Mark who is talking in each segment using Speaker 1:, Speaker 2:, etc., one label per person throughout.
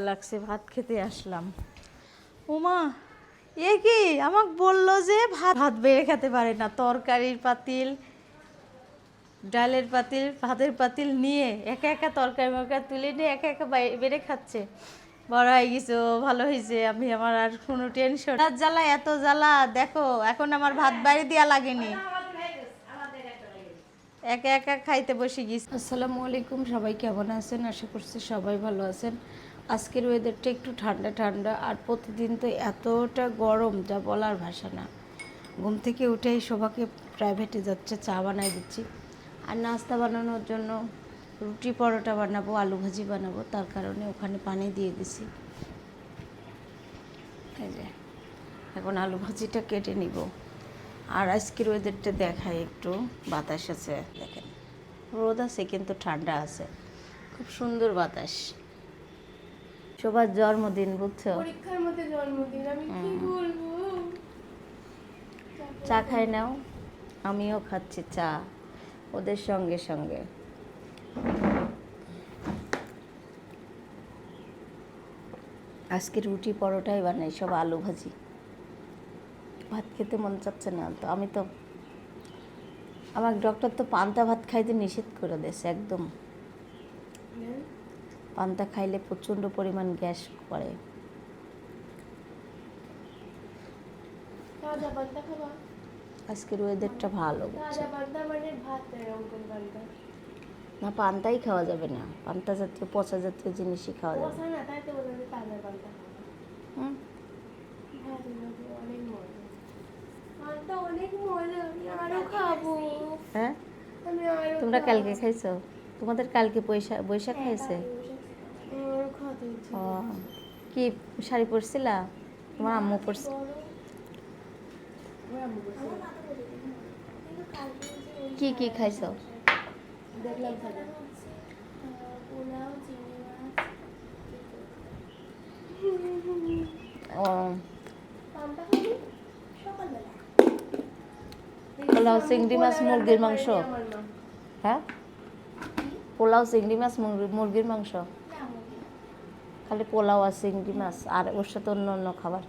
Speaker 1: লাগছে, ভাত খেতে আসলাম। ওমা, এ কি আমাকে বললো যে ভাত বেড়ে খেতে পারে না, তরকারির পাতিল, ডালের পাতিল, ভাতের পাতিল নিয়ে একা একা তরকারি মরকারি তুলে নিয়ে একা একা বেড়ে খাচ্ছে। বড় হয়ে গেছে, ও ভালো হয়েছে, আমি আমার আর কোনো টেনশন। রাত জ্বালা এত জ্বালা, দেখো এখন আমার ভাত বাড়ি দেওয়া লাগেনি, একা একা খাইতে বসে গেছি। আসসালামু আলাইকুম, সবাই কেমন আছেন? আশা করছি সবাই ভালো আছেন। আজকের ওয়েদারটা একটু ঠান্ডা ঠান্ডা, আর প্রতিদিন তো এতটা গরম যা বলার ভাষা না। ঘুম থেকে উঠেই শোভাকে প্রাইভেটে যাচ্ছে, চা বানাই দিচ্ছি। আর নাস্তা বানানোর জন্য রুটি পরোটা বানাবো, আলু ভাজি বানাবো, তার কারণে ওখানে পানি দিয়ে দিছি। এই যে এখন আলু ভাজিটা কেটে নিব। আর আজকের ওয়েদারটা দেখায়, একটু বাতাস আছে, দেখেন রোদ আছে কিন্তু ঠান্ডা আছে, খুব সুন্দর বাতাস। সবার জন্মদিন, বুঝছো?
Speaker 2: পরীক্ষার মধ্যে জন্মদিন, আমি কি বলবো।
Speaker 1: চা খাই নাও, আমিও খাচ্ছি চা ওদের সঙ্গে সঙ্গে। আজকে রুটি পরোটাই বানাই, সব আলু ভাজি। ভাত খেতে মন চাচ্ছে না তো, আমি তো, আমার ডক্টর তো পান্তা ভাত খাইতে নিষেধ করে দিয়েছে একদম। পান্তা খাইলে প্রচণ্ড পরিমাণ গ্যাস করে। আজকের ওয়েদারটা ভালো, না পান্তাই খাওয়া যাবে না, পান্তা জাতীয় পচা জাতীয় জিনিসই খাওয়া যাবে। হ্যাঁ, তোমরা কালকে খাইছো? তোমাদের কালকে বৈশাখ খাইছে? ও, কি শাড়ি পরছিলা? তোমার আম্মু পরছে? কি কি খাইছো? ও, পোলাও, চিংড়ি মাছ, মুরগির মাংস। হ্যাঁ, পোলাও, চিংড়ি মাছ, মুরগির মাংস। খালি পোলাও আর চিংড়ি মাছ, আর ওর সাথে অন্য অন্য খাবার।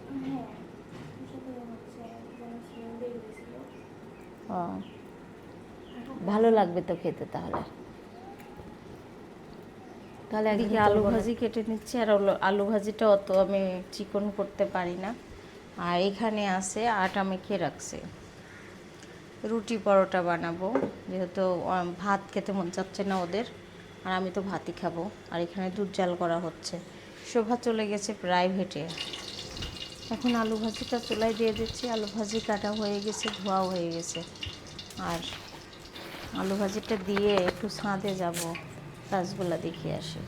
Speaker 1: ও, ভালো লাগবে তো খেতে তাহলে। তাহলে একদিকে আলু ভাজি কেটে নিচ্ছি, আর আলু ভাজিটা অত আমি চিকন করতে পারি না। আর এখানে আছে আটা মেখে রাখছে, রুটি পরোটা বানাবো, যেহেতু ভাত খেতে মন চাচ্ছে না ওদের, আর আমি তো ভাতই খাবো। আর এখানে দুধ জাল করা হচ্ছে। শোভা চলে গেছে প্রাইভেটে, এখন আলু ভাজিটা চুলায় দিয়ে দিচ্ছি। আলু ভাজি কাটা হয়ে গেছে, ধোয়াও হয়ে গেছে। আর আলু ভাজিটা দিয়ে একটু ছাদে যাব, গাছগুলা দেখিয়ে আসি।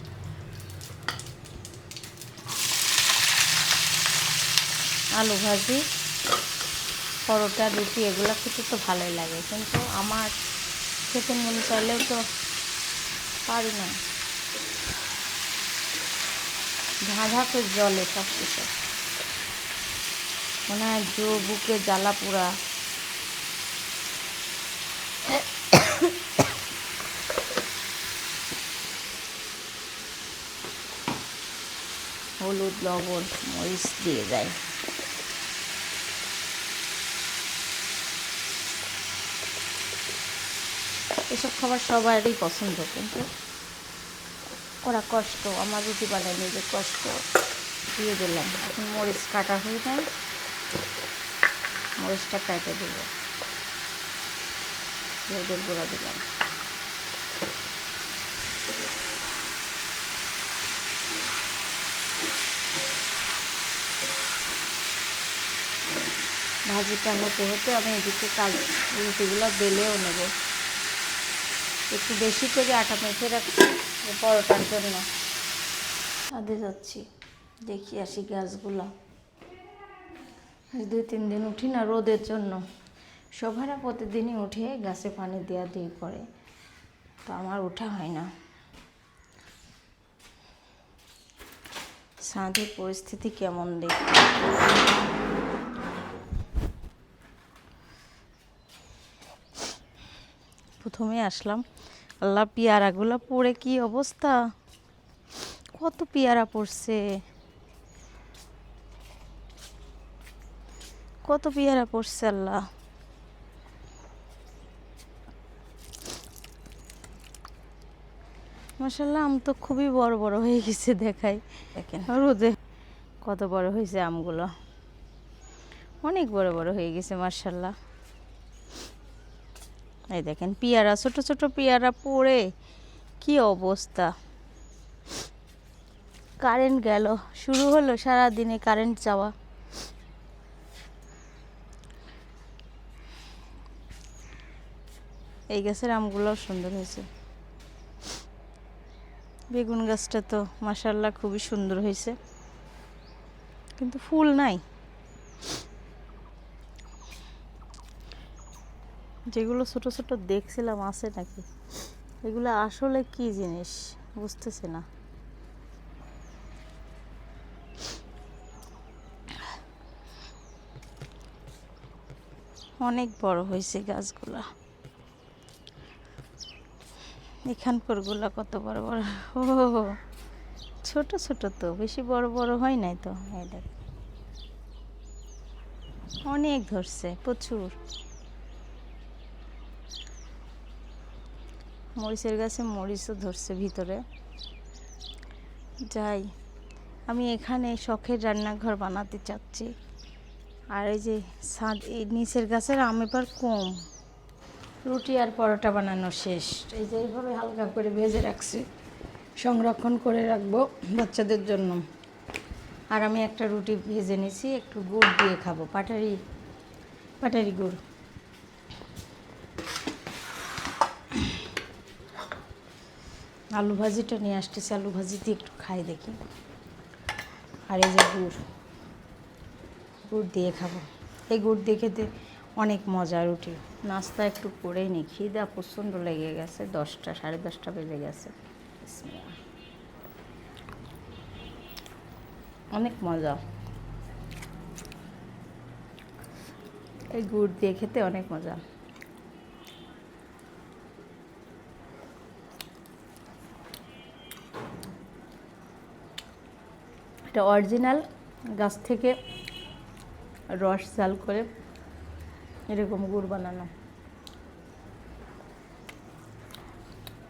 Speaker 1: আলু ভাজি, পরোটা, রুটি এগুলো খেতে তো ভালোই লাগে, কিন্তু আমার খেতে মন চাইলেও তো পারি না, ধাঁধা করে জলে সব কিছু, মনে হয় বুকে জ্বালা পোড়া। হলুদ, লবণ, মরিচ দিয়ে যায়। এসব খাবার সবারই পছন্দ, কিন্তু ওরা কষ্ট, আমার রুটি বানায় নিজে কষ্ট দিয়ে দিলাম। এখন মরিচ কাটা হয়ে যায়, মরিচটা কেটে দেব, হলুদের গুঁড়া দিলাম। ভাজিটা হতে হতে আমি এদিকে রুটিগুলো বেলেও নেব। একটু বেশি করে আটা মেখে রাখছি পরোটার জন্য। ছাদে যাচ্ছি, দেখি আসি গাছগুলো। 2-3 দিন উঠি না রোদের জন্য। শোভারা প্রতিদিনই উঠে গাছে পানি দেওয়া দিয়ে করে, তো আমার ওঠা হয় না। ছাদের পরিস্থিতি কেমন দেখি। প্রথমে আসলাম, আল্লাহ, পেয়ারাগুলো পড়ে কি অবস্থা, কত পেয়ারা পড়ছে, কত পেয়ারা পড়ছে আল্লাহ। মাশাআল্লাহ, আম তো খুবই বড় বড় হয়ে গেছে, দেখাই দেখেন রোদে কত বড় হয়েছে আমগুলো, অনেক বড় বড় হয়ে গেছে মাশাআল্লাহ। এই দেখেন পেয়ারা, ছোট ছোট পেয়ারা পড়ে কি অবস্থা। কারেন্ট গেল, শুরু হলো সারাদিনে কারেন্ট যাওয়া। এই গাছের আমগুলো সুন্দর হয়েছে। বেগুন গাছটা তো মাশাআল্লাহ খুবই সুন্দর হয়েছে, কিন্তু ফুল নাই। যেগুলো ছোট ছোট দেখছিলাম আছে নাকি, এগুলো আসলে কি জিনিস বুঝতেছি না। অনেক বড় হয়েছে গাছগুলা, এখানকার গুলা কত বড় বড়। ও ছোট ছোট তো, বেশি বড় বড় হয় নাই তো। এই দেখ অনেক ধরছে, প্রচুর। মরিচের গাছে মরিচও ধরছে ভিতরে। যাই, আমি এখানে শখের রান্নাঘর বানাতে চাচ্ছি। আর এই যে ছাদ, এই নিচের গাছের আম এবার কম। রুটি আর পরোটা বানানো শেষ। এই যে এইভাবে হালকা করে ভেজে রাখছি, সংরক্ষণ করে রাখবো বাচ্চাদের জন্য। আর আমি একটা রুটি ভেজে নিছি, একটু গুড় দিয়ে খাবো, পাটারি গুড়। আলু ভাজিটা নিয়ে আসতেছি, আলু ভাজি দিয়ে একটু খাই দেখি। আর এই যে গুড় দিয়ে খাবো। এই গুড় দিয়ে খেতে অনেক মজা। রুটি নাস্তা একটু করেই নি, খিদা প্রচণ্ড লেগে গেছে, 10টা 10:30 বেজে গেছে। অনেক মজা, এই গুড় দিয়ে খেতে অনেক মজা। এটা অরিজিনাল গাছ থেকে রস জাল করে এরকম গুড় বানানো,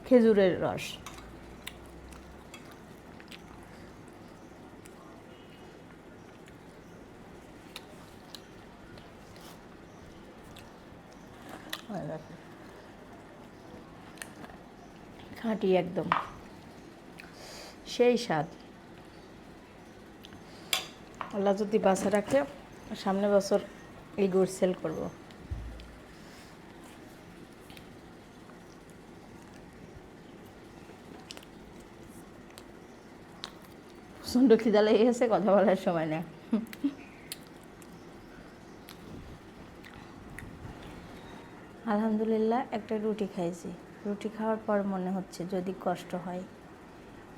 Speaker 1: খেজুরের রস। খাঁটি একদম, সেই স্বাদ। আল্লাহ যদি বাসা রাখে, সামনে বছর এই গুড় সেল করবো। প্রচণ্ড খিদা লেগে গেছে, কথা বলার সময় নেই। আলহামদুলিল্লাহ একটা রুটি খাইছি। রুটি খাওয়ার পর মনে হচ্ছে যদি কষ্ট হয়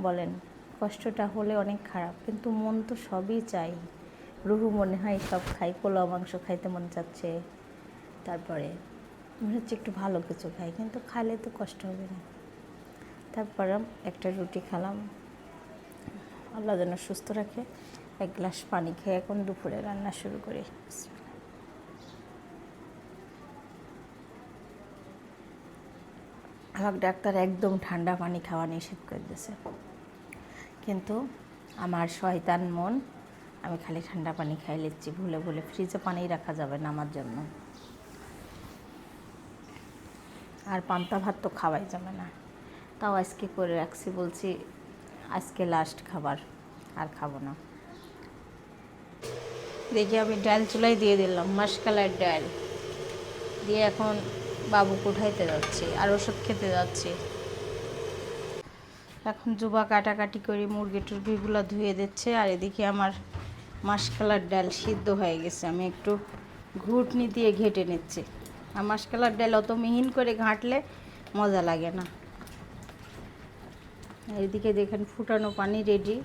Speaker 1: বলেন, কষ্টটা হলে অনেক খারাপ, কিন্তু মন তো সবই চাই। রুহু মনে হয় সব খাই, পোলাও মাংস খাইতে মন চাচ্ছে, তারপরে মনে হচ্ছে একটু ভালো কিছু খাই, কিন্তু খাইলে তো কষ্ট হবে না। তারপর একটা রুটি খেলাম, আল্লাহ যেন সুস্থ রাখে। এক গ্লাস পানি খেয়ে এখন দুপুরে রান্না শুরু করি। আমার ডাক্তার একদম ঠান্ডা পানি খাওয়া নিষেধ করে দিয়েছে, কিন্তু আমার শয়তান মন, আমি খালি ঠান্ডা পানি খাই লিচ্ছি ভুলে ভুলে। ফ্রিজে পানি রাখা যাবে না আমার জন্য, আর পান্তা ভাত তো খাওয়াই যাবে না। তাও আজকে করে রাখছি, বলছি আজকে লাস্ট খাবার, আর খাবো না। দেখি আমি ডাল চুলাই দিয়ে দিলাম, মাসকালার ডাল দিয়ে এখন বাবুকে উঠাইতে যাচ্ছি আর ওষুধ খেতে যাচ্ছি। এখন জুবা কাটাকাটি করে মুরগি টুরগিগুলো ধুয়ে দিচ্ছে। আর এদিকে আমার মাসকালার ডাল সিদ্ধ হয়ে গেছে, আমি একটু ঘুটনি দিয়ে ঘেটে নিচ্ছি। আর মাসকালার ডাল অত মিহিন করে ঘাঁটলে মজা লাগে না। এদিকে দেখেন ফুটানো পানি রেডি।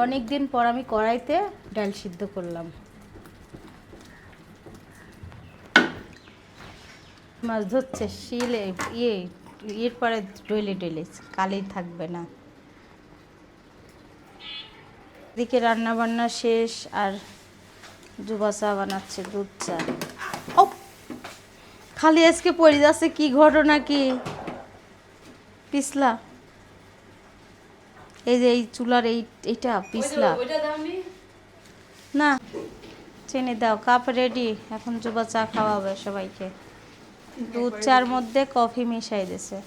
Speaker 1: অনেক দিন পর আমি কড়াইতে ডাল সিদ্ধ করলাম। মাছ ধরছে শিলে ইয়ের পরে ডইলে ডইলে কালি থাকবে না। এদিকে রান্না বান্না শেষ আর জুবা চা বানাচ্ছে, দুধ চা। ও খালি আজকে পড়ে যাচ্ছে, কি ঘটনা কি পিছলা? এই যে এই চুলার এইটা পিছলা না, চিনি দাও, কাপ রেডি। এখন জুবা চা খাওয়াবে সবাইকে। দুধ চার মধ্যে কফি মিশাই দিছে।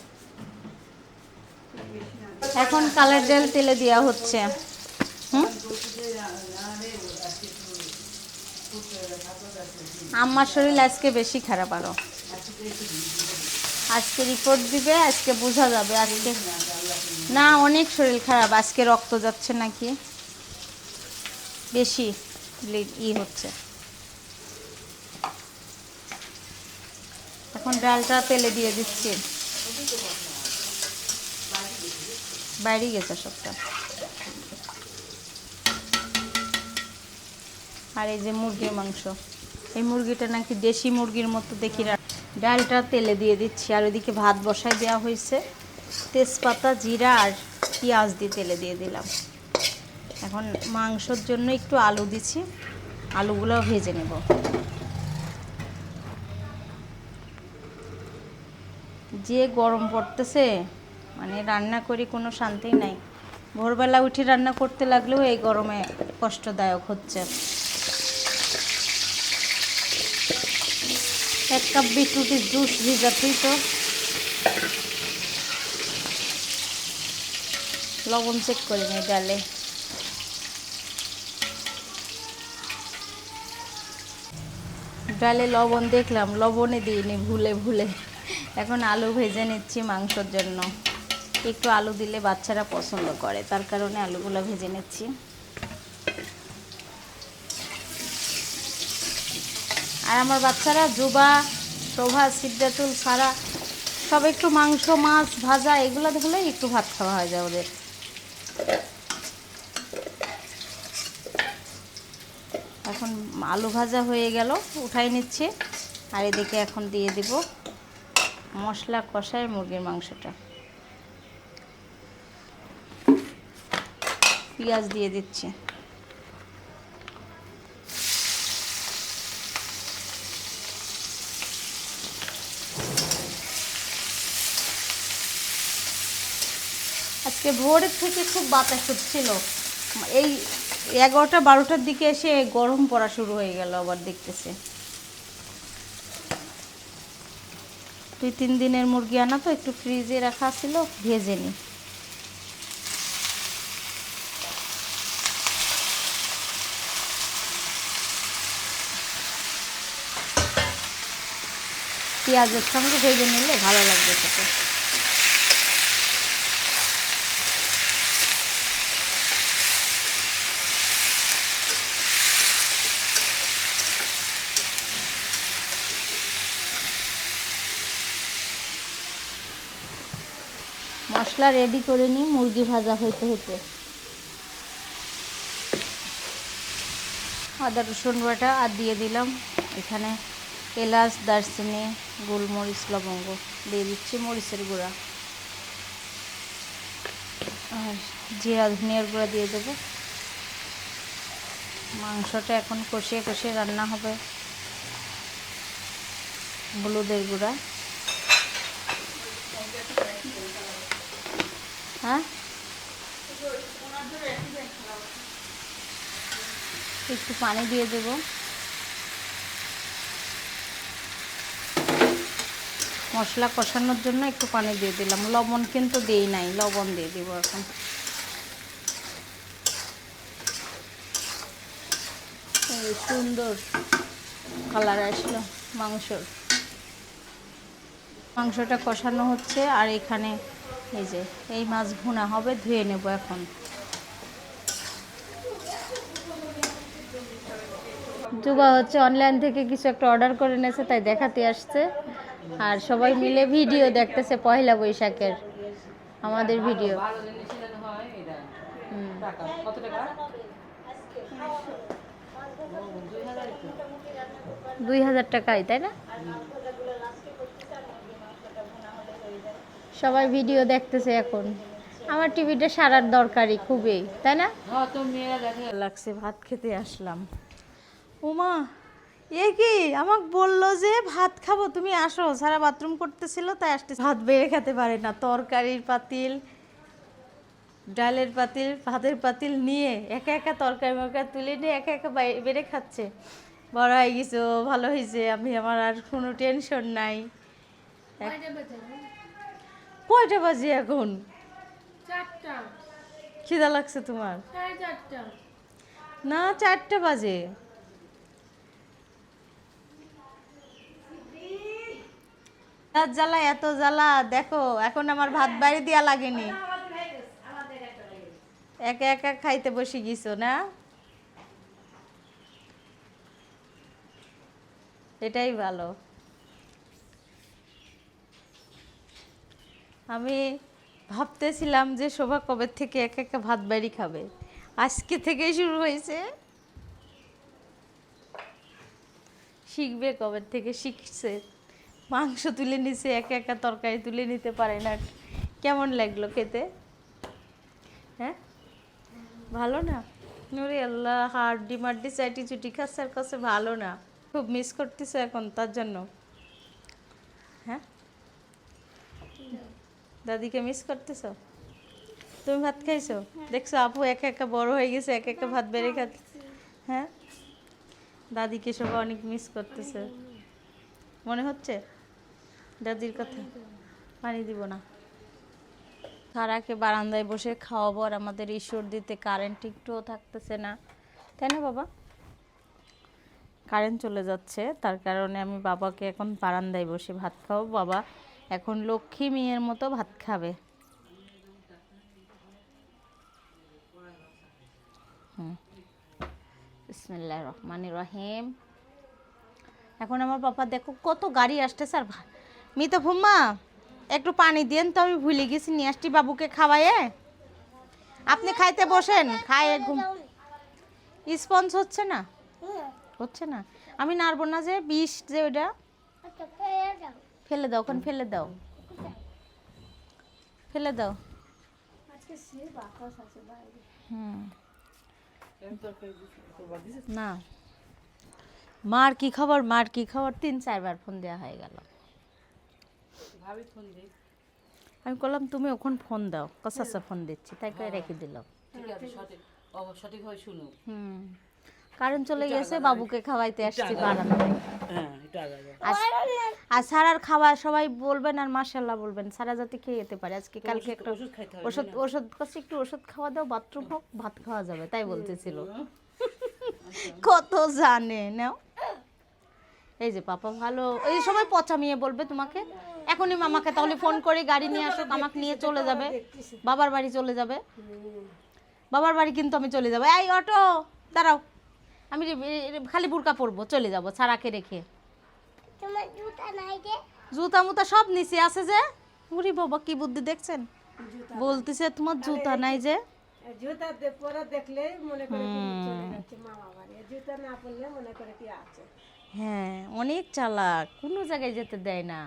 Speaker 1: এখন কালের জল তেলে দেওয়া হচ্ছে। আমার শরীর আজকে বেশি খারাপ, আরো আজকে রিপোর্ট দিবে, আজকে বোঝা যাবে। আজকে না, অনেক শরীর খারাপ, আজকে রক্ত যাচ্ছে নাকি বেশি হচ্ছে। এখন ডালটা তেলে দিয়ে দিচ্ছি, বাইরে গেছে সবটা। আর এই যে মুরগির মাংস, এই মুরগিটা নাকি দেশি মুরগির মতো দেখি। ডালটা তেলে দিয়ে দিচ্ছি, আর ওইদিকে ভাত বসাই দেওয়া হয়েছে। তেজপাতা, জিরা আর পেঁয়াজ দিয়ে তেলে দিয়ে দিলাম। এখন মাংসর জন্য একটু আলু দিচ্ছি, আলুগুলো ভেজে নেব। যে গরম পড়তেছে, মানে রান্না করি কোনো শান্তি নাই। ভোরবেলা উঠে রান্না করতে লাগলেও এই গরমে কষ্টদায়ক হচ্ছে। 1 কাপ বিটরুটের জুস ভিজাতেই তো। লবণ চেক করে নিই ডালে। ডালে লবণ দেখলাম, লবণে দিইনি ভুলে ভুলে। এখন আলু ভেজে নিচ্ছি মাংসর জন্য। একটু আলু দিলে বাচ্চারা পছন্দ করে, তার কারণে আলুগুলো ভেজে নিচ্ছি। আর আমার বাচ্চারা জুবা, শোভা, সিদ্ধাতুল, সারা সব একটু মাংস, মাছ ভাজা এগুলো দেখলেই একটু ভাত খাওয়া হয়ে যায় ওদের। এখন আলু ভাজা হয়ে গেল, উঠাই নিচ্ছে। আর এদিকে এখন দিয়ে দিব মশলা কষায় মুরগির মাংসটা। পেঁয়াজ দিয়ে দিচ্ছি। আজকে ভোরের থেকে খুব বাতাস হচ্ছিল, এই 11টা-12টার দিকে এসে গরম পড়া শুরু হয়ে গেল আবার দেখতেছে। 2-3 দিনের মুরগি আনা তো, একটু ফ্রিজে রাখা ছিল, ভেজে নি। পেঁয়াজের সঙ্গে ভেজে নিলে ভালো লাগবে খেতে। মশলা রেডি করে নিই, মুরগি ভাজা হইতে হইতে। আদা রসুন বাটা আর দিয়ে দিলাম এখানে এলাচ, দারচিনি, গোলমরিচ, লবঙ্গ দিয়ে দিচ্ছি, মরিচের গুঁড়া আর জিরা ধনিয়ার গুঁড়া দিয়ে দেবো। মাংসটা এখন কষিয়ে কষিয়ে রান্না হবে। হলুদের গুঁড়া, হ্যাঁ একটু পানি দিয়ে দেব। মশলা কষানোর জন্য একটু পানি দিয়ে দিলাম, লবণ কিন্তু দিই নাই, লবণ দিয়ে দেবো এখন। এই সুন্দর কালার আসলো মাংসর। মাংসটা কষানো হচ্ছে, আর এখানে এই যে এই মাছ ভুনা হবে, ধুয়ে নেব এখন। জুবা হচ্ছে অনলাইন থেকে কিছু একটা অর্ডার করে নিয়েছে, তাই দেখাতে আসছে। আর সবাই মিলে ভিডিও দেখতেছে পয়লা বৈশাখের, আমাদের ভিডিও। 2000 টাকাই, তাই না? সবাই ভিডিও দেখতেছে এখন। আমার টিভিটা সারার দরকারই খুবই, তাই না?
Speaker 3: হ্যাঁ, তো মেয়েরা দেখে।
Speaker 1: লাগছে, ভাত খেতে আসলাম। ওমা, এ কি আমাকে বললো যে ভাত খাবো, তুমি আসো। সারা বাথরুম করতেছিল তাই আসতে। ভাত বেড়ে খেতে পারে না, তরকারির পাতিল, ডালের পাতিল, ভাতের পাতিল নিয়ে একা একা তরকারি মরকারি তুলে নিয়ে একা একা বেড়ে খাচ্ছে। বড় হয়ে গেছো, ভালো হয়েছে, আমি আমার আর কোনো টেনশন নাই।
Speaker 2: কয়টা বাজে?
Speaker 1: কয়টা বাজে এখন?
Speaker 2: 4টা।
Speaker 1: খিদা লাগছে তোমার?
Speaker 2: 4:30।
Speaker 1: না, 4টা বাজে। রাত জ্বালা, এত জ্বালা দেখো, এখন আমার ভাত বাড়ি দিয়া লাগেনি, একা একা খাইতে বসে গেছো না? এটাই ভালো। আমি ভাবতেছিলাম যে শোভা কবে থেকে একা একা ভাত বাড়ি খাবে, আজকে থেকেই শুরু হয়েছে। শিখবে কবে থেকে, শিখছে। মাংস তুলে নিছে, একা একা তরকারি তুলে নিতে পারে না। কেমন লাগলো খেতে? হ্যাঁ, ভালো না? নুরি আল্লাহ, হাড্ডি মাড্ডি চাইটি চুটি খাচ্ছে আর কাছে ভালো না। খুব মিস করতেছে এখন তার জন্য? হ্যাঁ, দাদিকে মিস করতেছ? তুমি ভাত খাইছো? দেখছো আপু একা একা বড় হয়ে গেছে, একা একা ভাত বেড়ে খাচ্ছে। হ্যাঁ, দাদিকে সবাই অনেক মিস করতেছে মনে হচ্ছে। দাদির কথা পানি দিব না, সারাকে বারান্দায় বসে খাওয়াবো। আর আমাদের ঈশ্বর দিতে কারেন্ট একটুও থাকতেছে না, তাই না বাবা? কারেন্ট চলে যাচ্ছে, তার কারণে আমি বাবাকে এখন বারান্দায় বসে ভাত খাওয়াবো। বাবা এখন লক্ষ্মী মেয়ের মতো ভাত খাবে। বিসমিল্লাহির রহমানির রহিম। এখন আমার পাপা দেখো কত গাড়ি আসতেছে। আর মিতো ফুম্মা, একটু পানি দেন তো, আমি ভুলে গেছি নিয়ে আসছি বাবুকে খাওয়াইয়ে। আপনি খাইতে বসেন, খায় ঘুম। স্পঞ্জ হচ্ছে না, হচ্ছে না। আমি নাড়বো না, যে বিষ যে ওটা ফেলে দাও, ওখানে ফেলে দাও, ফেলে দাও। হুম, না, মার কি খবর, মার কি খবর, 3-4 বার ফোন দেওয়া হয়ে গেল। আমি বললাম তুমি ওখান ফোন দাও, কসাসা ফোন দিচ্ছি, তাই করে রেখে দিলাম।
Speaker 3: সঠিকভাবে শুনো।
Speaker 1: হুম, কারেন্ট চলে গেছে, বাবুকে খাওয়াইতে আসছি বারান্দায়। আর সারার খাবার সবাই বলবেন আর মাশাআল্লাহ বলবেন, সারা যাতে খেয়ে যেতে পারে। আজকে কালকে একটা ওষুধ কাছে একটু ওষুধ খাওয়া দাও, বাথরুম হোক, ভাত খাওয়া যাবে, তাই বলতেছিল। কত জানে নাও। এই যে পাপা ভালো, এই সবাই পচামিয়ে বলবে তোমাকে। এখনই মামাকে তাহলে ফোন করে গাড়ি নিয়ে আসো, আমাকে নিয়ে চলে যাবে, বাবার বাড়ি চলে যাবে। বাবার বাড়ি কিন্তু আমি চলে যাবো। এই অটো দাঁড়াও, আমি খালি বুরকা পরবো, চলে যাবো সারাকে রেখে। জুতা মুতা সব নিচে আছে যে। উরি বাবা, কি বুদ্ধি দেখছেন, বলতেছে তোমার জুতা নাই যে।
Speaker 4: জুতা পরে দেখলে মনে করে কি চলে যাচ্ছে মামা বাড়ি, জুতা না পরলে মনে করে কি আছে।
Speaker 1: হ্যাঁ, অনেক চালাক, কোনো জায়গায় যেতে দেয় না।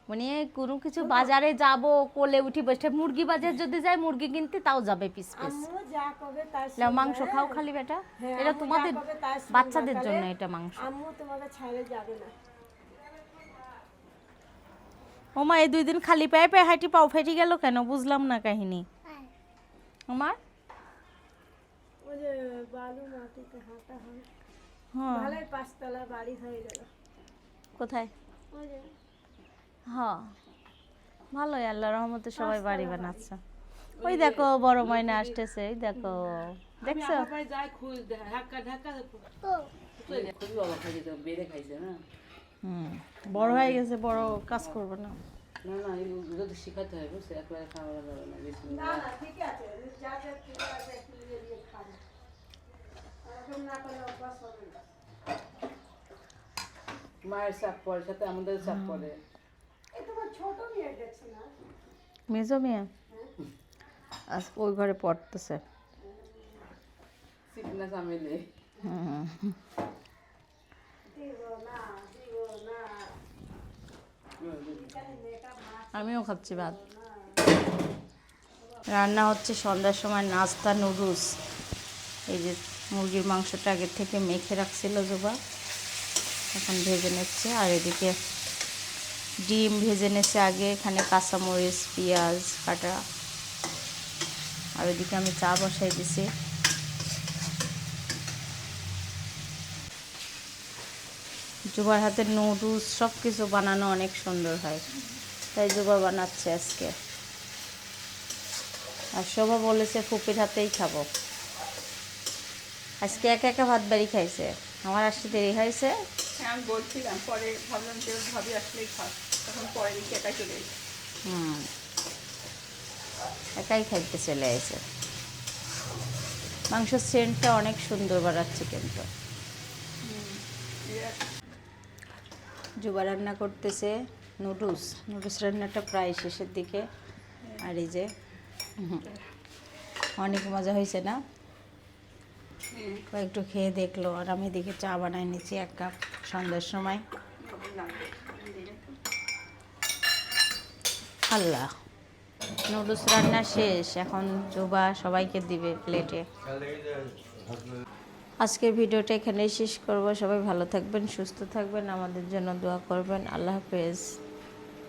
Speaker 1: মানে কোনো কিছু বাজারে যাব, কোলে উঠি বসে, মুরগি বাজার যদি যায় মুরগি কিনতে, তাও যাবে পিস পিস।
Speaker 4: আম্মু যা কবে তাই
Speaker 1: লাও মাংস খাও খালি বেটা, এটা তোমাদের বাচ্চাদের জন্য এটা মাংস।
Speaker 4: আম্মু তোমাকে ছেড়ে যাবে না।
Speaker 1: ওমা, এই 2 দিন খালি পায়ে পায়ে হাঁটি, পাও ফেটে গেল কেন, বুঝলাম না কাহিনী আমার।
Speaker 4: ওই যে বালু মাটিতে হাঁটা হয়,
Speaker 1: হ্যাঁ,
Speaker 4: ভালোই 5তলা বাড়ি হয়ে গেল।
Speaker 1: কোথায়?
Speaker 4: ওই যে
Speaker 1: হ্যাঁ, ভালোই, আল্লাহর রহমতে সবাই বাড়ি বানাচ্ছে। ওই দেখো বড় ময়না আসতেছে, ওই দেখো, দেখছো?
Speaker 3: যায় খুঁজ ঢাকা ঢাকা খুবই অবাক হয়ে যেত, বেড়ে খাইছে না।
Speaker 1: হুম, বড় হয়ে গেছে, বড় কাজ করবে না।
Speaker 3: না না, যদি শিখাতে হয় বুঝছে, একবারে খাওয়া যাবে না বেশি।
Speaker 4: না না ঠিক আছে, যা যা ঠিক আছে একটু দিয়ে খাবো, এরকম না করলে অভ্যাস হবে না।
Speaker 3: মায়ের চাপ পড়ে, সাথে আমাদের চাপ পড়ে।
Speaker 4: এই তোমার ছোট মেয়ে দেখছি না?
Speaker 1: মেজো মেয়ে আজ ওই ঘরে পড়তেছে।
Speaker 3: সিকনেস আমিলে
Speaker 4: দিব না, দিব না।
Speaker 1: আমিও খাচ্ছি ভাত। রান্না হচ্ছে সন্ধ্যার সময় নাস্তা নুডলস। এই যে মুরগির মাংসটা আগে থেকে মেখে রাখছিল জোবা, এখন ভেজে নিচ্ছে। আর এদিকে ডিম ভেজে নিচ্ছে আগে, এখানে কাঁচামরিচ পেঁয়াজ কাটা। আর ওইদিকে আমি চা বসাই দিছি। জুবার হাতের নুডলস সব কিছু বানানো অনেক সুন্দর হয়, তাই জুবা বানাচ্ছে আজকে। আর শোভা বলেছে ফুপির হাতেই খাবো। আজকে একা একা ভাত বাড়ি খাইছে, আমার আসতে দেরি হয়েছে।
Speaker 3: হ্যাঁ আমি বলছিলাম, পরে ভাবলাম যে ভাবি আসলেই খাস, তখন পরে দেখি একাই চলে এসেছি।
Speaker 1: একাই খাইতে চলে এসে। মাংসের সেন্টটা অনেক সুন্দর বাড়াচ্ছে কিন্তু। জুবা রান্না করতেছে নুডলস। নুডলস রান্নাটা প্রায় শেষের দিকে। আর এই যে অনেক মজা হয়েছে না? একটু খেয়ে দেখলো। আর আমি এদিকে চা বানাই নিচ্ছি 1 কাপ সন্ধ্যার সময়। আল্লাহ, নুডলস রান্না শেষ, এখন জুবা সবাইকে দিবে প্লেটে। আজকের ভিডিওটা এখানেই শেষ করব। সবাই ভালো থাকবেন, সুস্থ থাকবেন, আমাদের জন্য দোয়া করবেন। আল্লাহ হাফেজ।